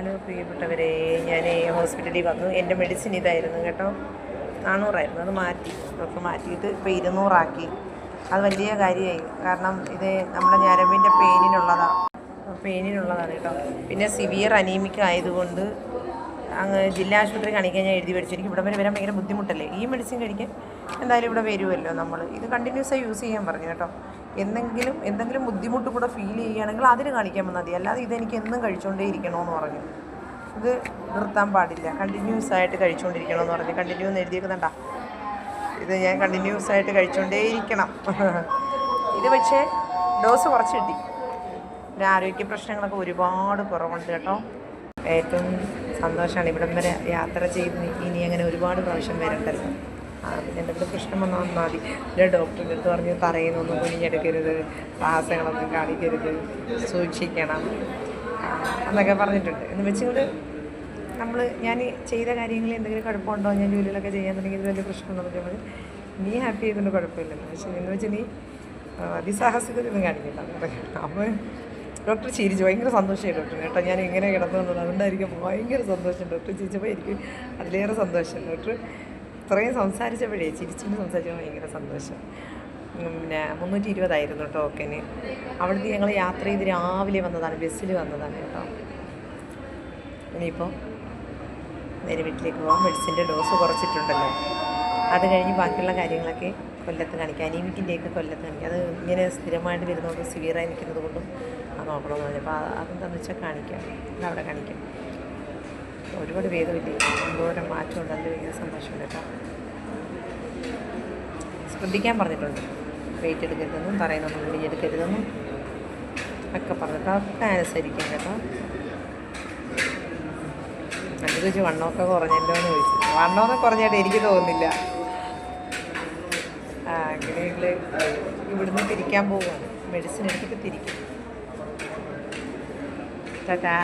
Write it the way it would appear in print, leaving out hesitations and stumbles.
Hello പ്രിയപ്പെട്ടവരെ, ഞാൻ ഹോസ്പിറ്റലിൽ വന്നു. എൻ്റെ മെഡിസിൻ ഇതായിരുന്നു കേട്ടോ, 400 അത് മാറ്റി. ഡോക്ടർ മാറ്റിയിട്ട് ഇപ്പോൾ 200 അത് വലിയ കാര്യമായി. കാരണം ഇത് നമ്മുടെ ഞരമ്പിൻ്റെ പെയിനിനുള്ളതാണ് കേട്ടോ. പിന്നെ സിവിയർ അനീമിക് ആയതുകൊണ്ട് അങ്ങ് ജില്ലാ ആശുപത്രി കാണിക്കാൻ ഞാൻ എഴുതി മേടിച്ചു. എനിക്ക് ഇവിടെ വരെ വരാൻ ഭയങ്കര ബുദ്ധിമുട്ടല്ലേ. ഈ മെഡിസിൻ കഴിക്കാൻ എന്തായാലും ഇവിടെ വരുമല്ലോ. നമ്മൾ ഇത് കണ്ടിന്യൂസായി യൂസ് ചെയ്യാൻ പറഞ്ഞു കേട്ടോ. എന്തെങ്കിലും ബുദ്ധിമുട്ട് കൂടെ ഫീൽ ചെയ്യുകയാണെങ്കിൽ അതിന് കാണിക്കാൻ വന്നാൽ മതി. അല്ലാതെ ഇതെനിക്ക് എന്നും കഴിച്ചുകൊണ്ടേ ഇരിക്കണമെന്ന് പറഞ്ഞു. ഇത് നിർത്താൻ പാടില്ല, കണ്ടിന്യൂസ് ആയിട്ട് കഴിച്ചുകൊണ്ടിരിക്കണമെന്ന് പറഞ്ഞു. കണ്ടിന്യൂ എന്ന് എഴുതിയേക്കുന്നുണ്ടാ. ഇത് ഞാൻ കണ്ടിന്യൂസ് ആയിട്ട് കഴിച്ചുകൊണ്ടേ ഇരിക്കണം. ഇത് പക്ഷേ ഡോസ് കുറച്ച് കിട്ടി. പിന്നെ ആരോഗ്യ പ്രശ്നങ്ങളൊക്കെ ഒരുപാട് കുറവുണ്ട് കേട്ടോ. ഏറ്റവും സന്തോഷമാണ് ഇവിടം വരെ യാത്ര ചെയ്ത് ഇനി അങ്ങനെ ഒരുപാട് പ്രാവശ്യം വരണ്ടല്ലോ. പിന്നെ എന്തെങ്കിലും പ്രശ്നം വന്നാൽ മതി. പിന്നെ ഡോക്ടറിൻ്റെ അടുത്ത് പറഞ്ഞ് തറയുന്നൊന്നും കുനിഞ്ഞെടുക്കരുത്, സാഹസങ്ങളൊന്നും കാണിക്കരുത്, സൂക്ഷിക്കണം എന്നൊക്കെ പറഞ്ഞിട്ടുണ്ട്. എന്ന് വെച്ചുകൊണ്ട് ഞാൻ ചെയ്ത കാര്യങ്ങളിൽ എന്തെങ്കിലും കുഴപ്പമുണ്ടോ, ഞാൻ ജോലികളൊക്കെ ചെയ്യാൻ തുടങ്ങിയത് വലിയ പ്രശ്നമുണ്ടോ എന്ന് വെച്ചാൽ നീ ഹാപ്പി ആയതുകൊണ്ട് കുഴപ്പമില്ലല്ലോ. പക്ഷേ എന്ന് വെച്ചാൽ നീ അതിസാഹസികതയൊന്നും കാണിക്കണ്ട. അപ്പോൾ ഡോക്ടർ ചിരിച്ചു. ഭയങ്കര സന്തോഷമായി ഡോക്ടർ കേട്ടോ. ഞാൻ ഇങ്ങനെ കിടന്നുള്ളത് അതുകൊണ്ടായിരിക്കും ഭയങ്കര സന്തോഷം. ഡോക്ടർ ചിരിച്ചപ്പോൾ എനിക്ക് അതിലേറെ സന്തോഷം. ഡോക്ടർ ഇത്രയും സംസാരിച്ചപ്പോഴേ ചിരിച്ചിട്ട് സംസാരിച്ചപ്പോൾ ഭയങ്കര സന്തോഷം. പിന്നെ 320 ടോക്കന്. അവിടുത്തെ ഞങ്ങൾ യാത്ര ചെയ്ത് രാവിലെ വന്നതാണ്, ബസ്സിൽ വന്നതാണ് കേട്ടോ. ഇനിയിപ്പോൾ നേരെ വീട്ടിലേക്ക് പോകാം. മെഡിസിൻ്റെ ഡോസ് കുറച്ചിട്ടുണ്ടല്ലോ. അത് കഴിഞ്ഞ് ബാക്കിയുള്ള കാര്യങ്ങളൊക്കെ കൊല്ലത്ത് കാണിക്കാം. അനീമിക്കിൻ്റെയൊക്കെ കൊല്ലത്ത് കാണിക്കാം. അത് ഇങ്ങനെ സ്ഥിരമായിട്ട് വരുന്നതുകൊണ്ട് സിവിയറായി നിൽക്കുന്നത് കൊണ്ടും അത് നോക്കണമെന്ന് പറഞ്ഞപ്പോൾ അതെന്താണെന്ന് വെച്ചാൽ കാണിക്കാം. അതവിടെ കാണിക്കാം. ഒരുപാട് ഭേദമില്ലേ, എന്തോരം മാറ്റമുണ്ട്. അതിൽ ഭയങ്കര സന്തോഷമുണ്ട് കേട്ടോ. ശ്രദ്ധിക്കാൻ പറഞ്ഞിട്ടുണ്ട്. വെയിറ്റ് എടുക്കരുതെന്നും പറയുന്നൊന്നും കുടിഞ്ഞെടുക്കരുതെന്നും ഒക്കെ പറഞ്ഞിട്ട് ഒക്കെ അനുസരിക്കാം കേട്ടോ. അത് ചോദിച്ചു വണ്ണമൊക്കെ കുറഞ്ഞല്ലോ എന്ന് ചോദിച്ചു. വണ്ണമൊന്നും കുറഞ്ഞായിട്ട് എനിക്ക് തോന്നുന്നില്ല. അങ്ങനെയുള്ള ഇവിടുന്ന് തിരിക്കാൻ പോവുകയാണ്. മെഡിസിൻ എടുത്തിട്ട് തിരിക്കും. ടാറ്റാ.